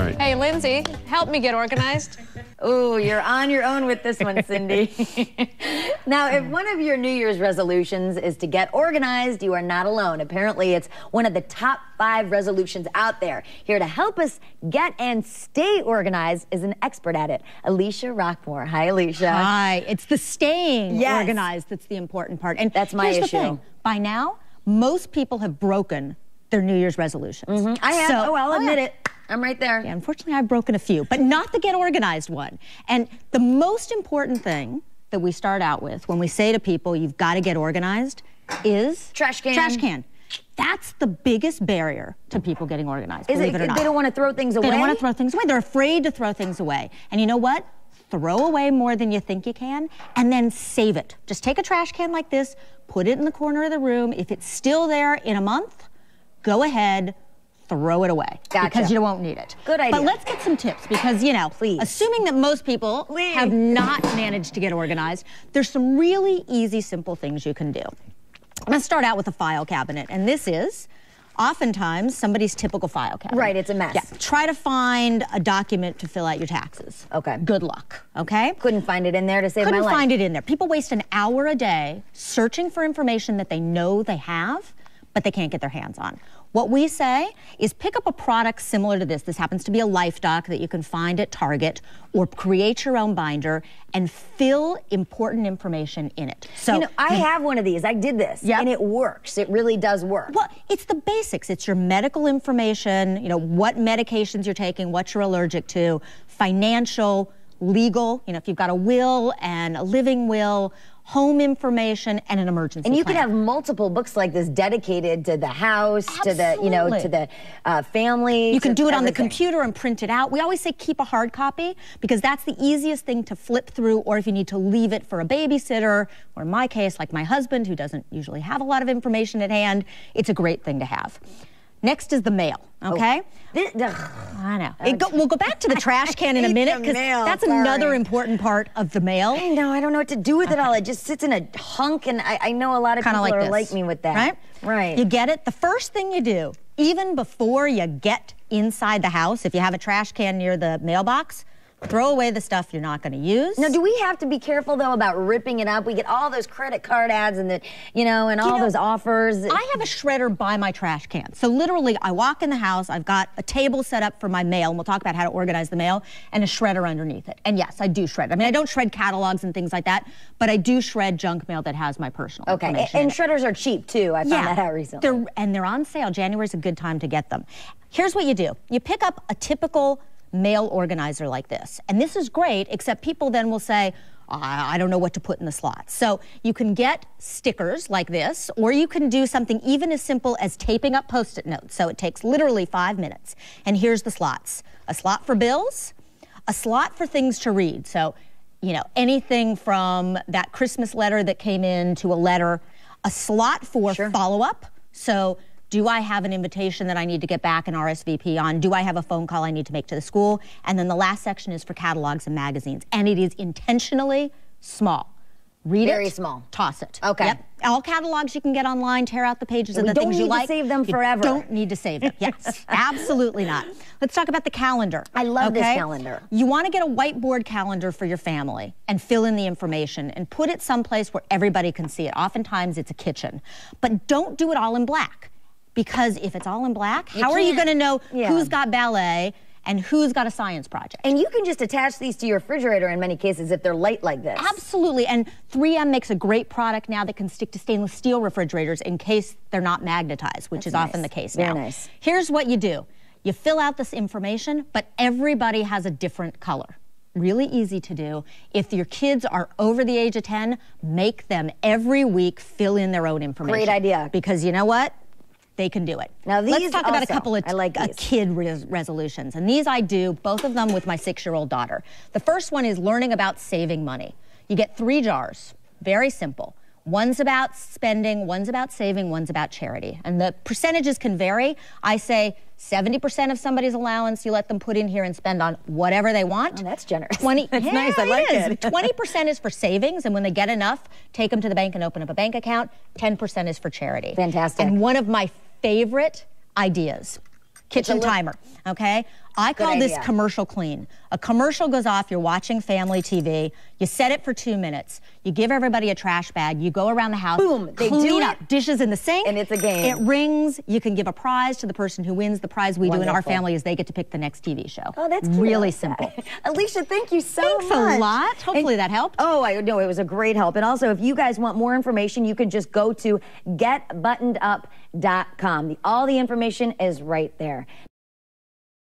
right. Hey, Lindsay, help me get organized. Oh, you're on your own with this one, Cindy. Now, if one of your New Year's resolutions is to get organized, you are not alone. Apparently, it's one of the top 5 resolutions out there. Here to help us get and stay organized is an expert at it, Alicia Rockmore. Hi, Alicia. Hi. It's the staying organized that's the important part. And that's my issue. The thing. By now, most people have broken their New Year's resolutions. I have. So, I'll admit it. I'm right there. Yeah, unfortunately, I've broken a few, but not the get organized one. And the most important thing that we start out with when we say to people, you've got to get organized, is trash can. Trash can. That's the biggest barrier to people getting organized, believe it or not. They don't want to throw things away? They don't want to throw things away. They're afraid to throw things away. And you know what? Throw away more than you think you can, and then save it. Just take a trash can like this, put it in the corner of the room. If it's still there in a month, go ahead, throw it away. Gotcha. Because you won't need it. Good idea. But let's get some tips because, you know, assuming that most people have not managed to get organized, there's some really easy, simple things you can do. I'm going to start out with a file cabinet, and this is oftentimes somebody's typical file cabinet. Right, it's a mess. Yeah, try to find a document to fill out your taxes. Okay. Good luck, okay? Couldn't find it in there to save my life. Couldn't find it in there. People waste an hour a day searching for information that they know they have, but they can't get their hands on. What we say is pick up a product similar to this. This happens to be a Life Doc that you can find at Target, or create your own binder and fill important information in it. So, you know, I have one of these. I did this, and it works. It really does work. Well, it's the basics. It's your medical information, you know, what medications you're taking, what you're allergic to, financial, legal, you know, if you've got a will and a living will, home information, and an emergency And you plan. could have multiple books like this dedicated to the house, to the, you know, to the family. You can do it on the computer and print it out. We always say keep a hard copy because that's the easiest thing to flip through, or if you need to leave it for a babysitter, or in my case, like my husband, who doesn't usually have a lot of information at hand, it's a great thing to have. Next is the mail, okay? I know. We'll go back to the trash can in a minute because that's another important part of the mail. I know, I don't know what to do with it all. It just sits in a hunk, and I know a lot of people are like me with that. Right? Right. You get it? The first thing you do, even before you get inside the house, if you have a trash can near the mailbox, throw away the stuff you're not going to use. Now, do we have to be careful, though, about ripping it up? We get all those credit card ads and all those offers. I have a shredder by my trash can. So literally, I walk in the house, I've got a table set up for my mail, and we'll talk about how to organize the mail, and a shredder underneath it. And yes, I do shred. I mean, I don't shred catalogs and things like that, but I do shred junk mail that has my personal information. And shredders are cheap, too. I found that out recently. They're on sale. January's a good time to get them. Here's what you do. You pick up a typical mail organizer like this. And this is great, except people then will say, I don't know what to put in the slots. So you can get stickers like this, or you can do something even as simple as taping up Post-it notes. So it takes literally 5 minutes. And here's the slots. A slot for bills, a slot for things to read. So, you know, anything from that Christmas letter that came in to a letter, a slot for follow-up. So, do I have an invitation that I need to get back an RSVP on? Do I have a phone call I need to make to the school? And then the last section is for catalogs and magazines. And it is intentionally small. Read it. Very small. Toss it. Okay. Yep. All catalogs you can get online, tear out the pages of the things you like. You don't need to save them forever. You don't need to save them. Yes, absolutely not. Let's talk about the calendar. I love this calendar. You want to get a whiteboard calendar for your family and fill in the information and put it someplace where everybody can see it. Oftentimes it's a kitchen. But don't do it all in black. Because if it's all in black, how are you going to know who's got ballet and who's got a science project? And you can just attach these to your refrigerator in many cases if they're light like this. Absolutely. And 3M makes a great product now that can stick to stainless steel refrigerators in case they're not magnetized, which is often the case now. Very nice. Here's what you do. You fill out this information, but everybody has a different color. Really easy to do. If your kids are over the age of 10, make them every week fill in their own information. Great idea. Because you know what? They can do it. Now these Let's talk about a couple of kid resolutions. And these I do, both of them with my 6-year-old daughter. The first one is learning about saving money. You get 3 jars. Very simple. One's about spending, one's about saving, one's about charity. And the percentages can vary. I say 70% of somebody's allowance you let them put in here and spend on whatever they want. Oh, that's generous. That's nice. I like it. 20% is for savings, and when they get enough, take them to the bank and open up a bank account. 10% is for charity. Fantastic. And one of my favorite ideas, kitchen timer, okay? I call this commercial clean. A commercial goes off, you're watching family TV, you set it for 2 minutes, you give everybody a trash bag, you go around the house, boom, they clean do up, dishes in the sink, and it's a game. It rings, you can give a prize to the person who wins. The prize we do in our family is they get to pick the next TV show. Oh, that's cute. Really simple. Alicia, thank you so much. Thanks a lot. Hopefully that helped. Oh, I know, it was a great help. And also, if you guys want more information, you can just go to getbuttonedup.com. All the information is right there.